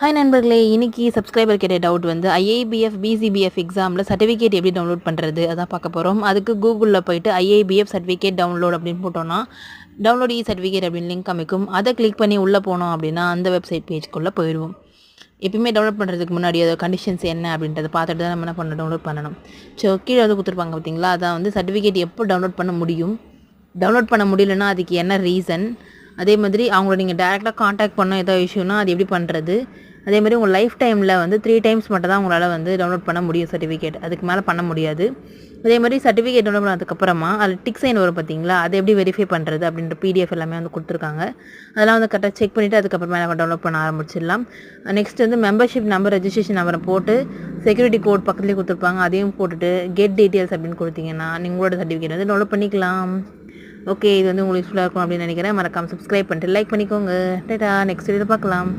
Hi நண்பர்களே, இன்னைக்கு subscriber கேட்ட டவுட் வந்து ஐஐபிஎஃப் பிசிபிஎஃப் எக்ஸாமில் சர்டிஃபிகேட் எப்படி டவுன்லோட் பண்ணுறது அதான் பார்க்க போகிறோம். அதுக்கு கூகுளில் போயிட்டு ஐஐபிஎஃப் சர்டிஃபிகேட் டவுன்லோட் அப்படின்னு போட்டோன்னா டவுன்லோட் சர்டிஃபிகேட் அப்படின்னு லிங்க் அமைக்கும். அதை கிளிக் பண்ணி உள்ளே போனோம் அப்படின்னா அந்த வெப்சைட் பேஜ்க்குள்ளே போயிடுவோம். எப்பயுமே டவுன்லோட் பண்ணுறதுக்கு முன்னாடி அதோட கண்டிஷன்ஸ் என்ன அப்படின்றத பார்த்துட்டு தான் நம்ம என்ன பண்ண டவுன்லோட் பண்ணணும். ஸோ கீழே வந்து கொடுத்துருப்பாங்க பார்த்தீங்களா, அதான் வந்து சர்டிஃபிகேட் எப்போ டவுன்லோட் பண்ண முடியும், டவுன்லோட் பண்ண முடியலன்னா அதுக்கு என்ன ரீசன், அதே மாதிரி அவங்கள நீங்கள் டேரெக்டாக காண்டாக்ட் பண்ண ஏதோ இஷ்யூனா அது எப்படி பண்ணுறது, அதே மாதிரி உங்கள் லைஃப் டைமில் வந்து 3 டைம்ஸ் மட்டும் தான் உங்களால் வந்து டவுன்லோட் பண்ண முடியும் சர்டிஃபிகேட், அதுக்கு மேலே பண்ண முடியாது. அதே மாதிரி சர்டிஃபிகேட் டவுன்லோட் பண்ணதுக்கப்புறமா அதில் டிக் சைன் வரும் பார்த்தீங்களா, அதை எப்படி வெரிஃபை பண்ணுறது அப்படின்ற பிடிஎஃப் எல்லாமே வந்து கொடுத்துருக்காங்க. அதெல்லாம் வந்து கரெக்டாக செக் பண்ணிவிட்டு அதுக்கப்புறமா நம்ம டவுன்லோட் பண்ண ஆரம்பிச்சிடலாம். நெக்ஸ்ட் வந்து மெம்பர்ஷிப் நம்பர், ரெஜிஸ்ட்ரேஷன் நம்பரை போட்டு செக்யூரிட்டி கோட் பக்கத்துலேயே கொடுத்துருப்பாங்க, அதையும் போட்டுட்டு கெட் டீட்டெயில்ஸ் அப்படின்னு கொடுத்தீங்கன்னா உங்களோட சர்டிஃபிகேட் வந்து டவுன்லோட் பண்ணிக்கலாம். ஓகே, இது வந்து உங்களுக்கு யூஸ்ஃபுல்லாக இருக்கும் அப்படின்னு நினைக்கிறேன். மறக்காமல் சப்ஸ்கிரைப் பண்ணிட்டு லைக் பண்ணிக்கோங்க. டேட்டா நெக்ஸ்ட் வீடியோவில் பார்க்கலாம்.